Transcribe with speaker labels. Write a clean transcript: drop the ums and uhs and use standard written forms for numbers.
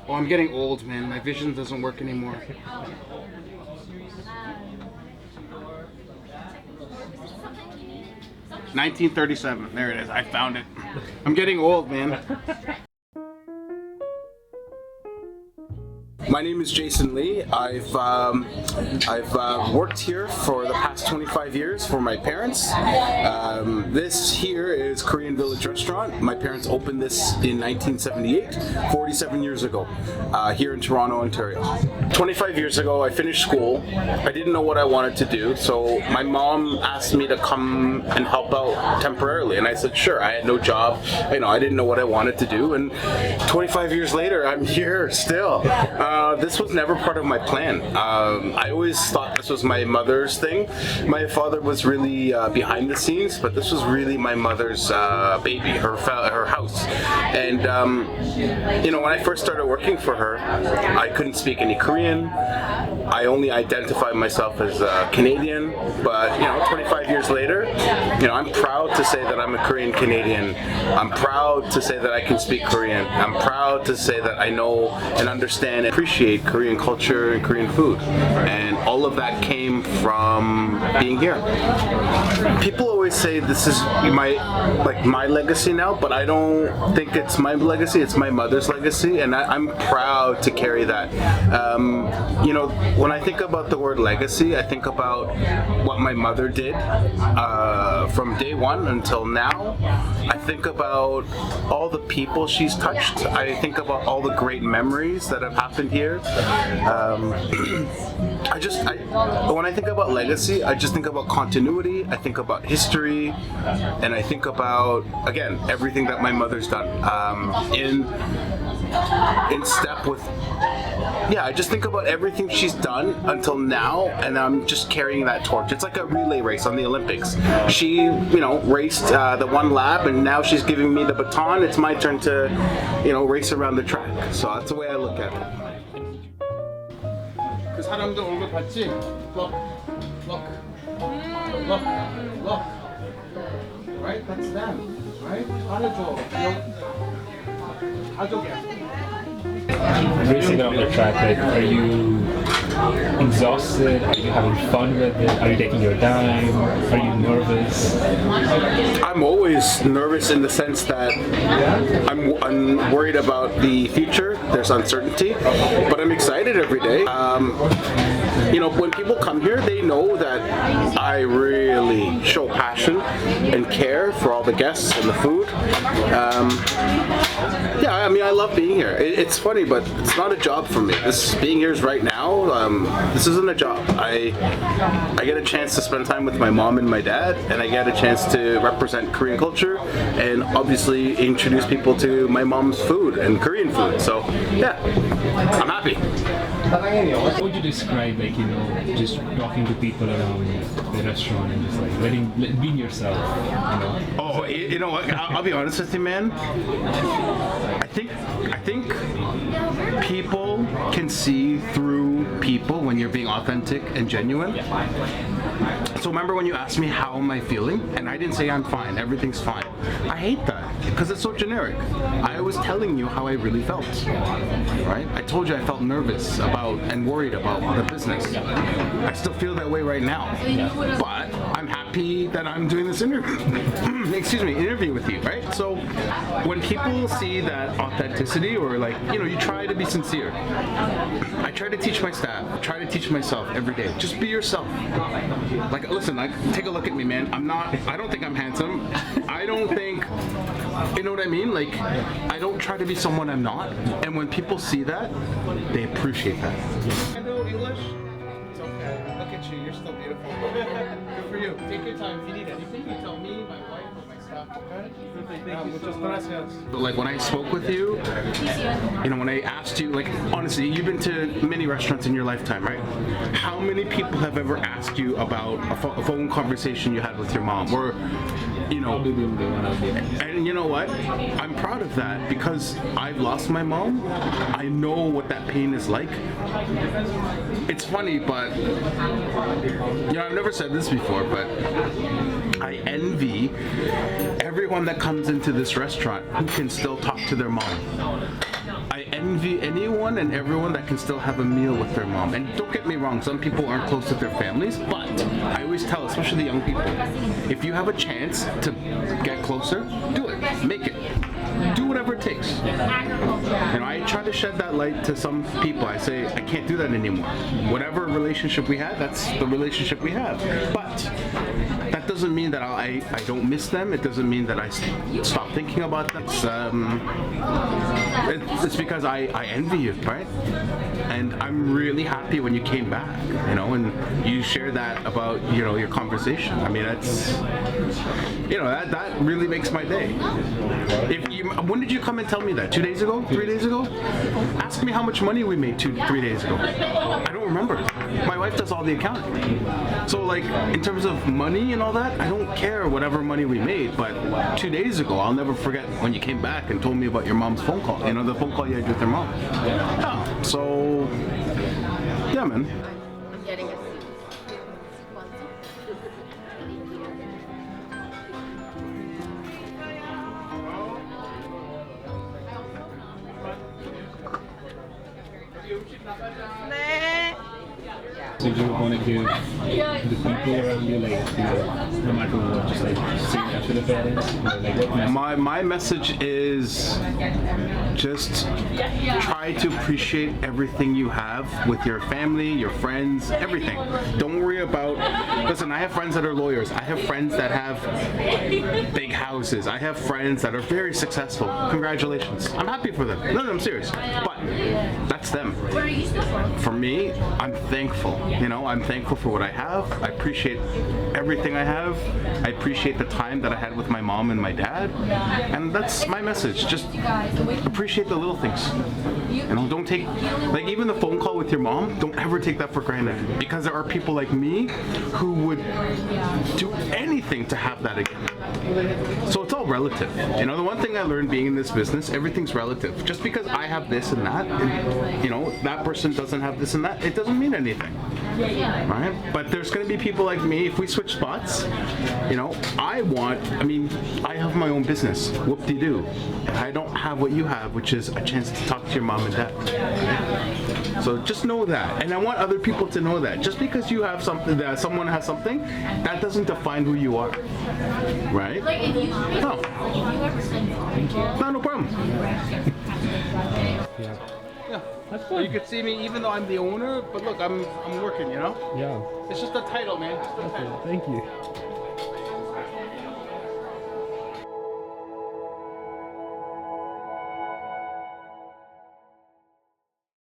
Speaker 1: Oh, I'm getting old, man. My vision doesn't work anymore. 1937. There it is. I found it. I'm getting old, man. My name is Jason Lee. I've worked here for the past 25 years for my parents. This here is Korean Village Restaurant. My parents opened this in 1978, 47 years ago, here in Toronto, Ontario. 25 years ago, I finished school. I didn't know what I wanted to do, so my mom asked me to come and help out temporarily, and I said sure. I had no job. I didn't know what I wanted to do, and 25 years later, I'm here still. This was never part of my plan. I always thought this was my mother's thing. My father was really behind the scenes, but this was really my mother's baby, her house. And when I first started working for her, I couldn't speak any Korean. I only identified myself as Canadian, but 25 years later, I'm proud to say that I'm a Korean Canadian. I'm proud to say that I can speak Korean. I'm proud to say that I know and understand and appreciate Korean culture and Korean food. And all of that came from being here. People always say this is my legacy now, but I don't think it's my legacy, it's my mother's legacy, and I'm proud to carry that. When I think about the word legacy, I think about what my mother did from day one until now. I think about all the people she's touched. I think about all the great memories that have happened here. When I think about legacy, I just think about continuity, I think about history, and I think about, again, everything that my mother's done in step with. I just think about everything she's done until now, and I'm just carrying that torch. It's like a relay race on the Olympics. She, raced the one lap, and now she's giving me the baton. It's my turn to, race around the track. So that's the way I look at it. 그 사람들 얼굴 봤지? Look. Right? That's them. Right? 잘해줘. 가족이야.
Speaker 2: Racing on the track, are you exhausted? Are you having fun with it? Are you taking your time? Are you nervous?
Speaker 1: I'm always nervous in the sense that I'm worried about the future. There's uncertainty, but I'm excited every day. When people come here, they know that I really show passion and care for all the guests and the food. I love being here. It's funny, but it's not a job for me. Being here is right now. This isn't a job. I get a chance to spend time with my mom and my dad, and I get a chance to represent Korean culture and obviously introduce people to my mom's food and Korean food. So I'm happy.
Speaker 2: How would you describe, just talking to people around the restaurant and just being yourself?
Speaker 1: Oh, you know what? I'll be honest with you, man. I think people can see through people when you're being authentic and genuine. So remember when you asked me how am I feeling, and I didn't say I'm fine, everything's fine. I hate that because it's so generic. I was telling you how I really felt, right? I told you I felt nervous about and worried about the business. I still feel that way right now, but I'm happy that I'm doing this interview with you, right? So when people see that authenticity, or you try to be sincere. I try to teach my staff, I try to teach myself every day. Just be yourself. Listen, take a look at me, man. I don't think I'm handsome. I don't think, you know what I mean? I don't try to be someone I'm not. And when people see that, they appreciate that. I know English. It's okay. Look at you. You're still beautiful. Good for you. Take your time. If you need anything, you tell me, my wife, or my staff. Okay? Muchas gracias. But when I spoke with you, when I asked you, honestly, you've been to many restaurants in your lifetime, right? How many people have ever asked you about a phone conversation you had with your mom, or and you know what? I'm proud of that because I've lost my mom. I know what that pain is like. It's funny, but I've never said this before, but I envy everyone that comes into this restaurant who can still talk to their mom. I envy anyone anyone and everyone that can still have a meal with their mom. And don't get me wrong, some people aren't close with their families, but I always tell, especially the young people, if you have a chance to get closer, do it. Make it. Do whatever it takes. I try to shed that light to some people. I say, I can't do that anymore. Whatever relationship we had, that's the relationship we have. But that doesn't mean that I don't miss them. It doesn't mean that I stop thinking about them. It's because I envy you, right? And I'm really happy when you came back, and you shared that about, your conversation. I mean, that's, that really makes my day. When did you come and tell me that? 2 days ago? 3 days ago? Ask me how much money we made 3 days ago. I don't remember. My wife does all the accounting. So in terms of money and all that, I don't care whatever money we made, but 2 days ago, I'll never forget when you came back and told me about your mom's phone call. The phone call you had with your mom. Yeah. So, yeah, man.
Speaker 3: I'm getting a sequence.
Speaker 2: So you want to give the people around you, no matter what, just stay in touch with the parents?
Speaker 1: My message is just try to appreciate everything you have with your family, your friends, everything. Don't worry about, listen, I have friends that are lawyers. I have friends that have big houses. I have friends that are very successful. Congratulations. I'm happy for them. No, I'm serious. But that's them. For me, I'm thankful. I'm thankful for what I have. I appreciate everything I have. I appreciate the time that I had with my mom and my dad. And that's my message. Just appreciate the little things. Don't take, even the phone call with your mom, don't ever take that for granted. Because there are people like me who would do anything to have that again. So it's all relative. The one thing I learned being in this business, everything's relative. Just because I have this and that, and, that person doesn't have this and that, it doesn't mean anything. Right? But there's going to be people like me, if we switch spots, I have my own business. Whoop-de-doo. And I don't have what you have, which is a chance to talk to your mom and dad. So just know that. And I want other people to know that. Just because you have something, that someone has something, that doesn't define who you are. Right? No. No problem.
Speaker 2: Yeah. That's
Speaker 1: So
Speaker 2: fun.
Speaker 1: you can see me, even though I'm the owner, but look, I'm working,
Speaker 2: Yeah.
Speaker 1: It's just a title, man.
Speaker 2: Okay, thank you.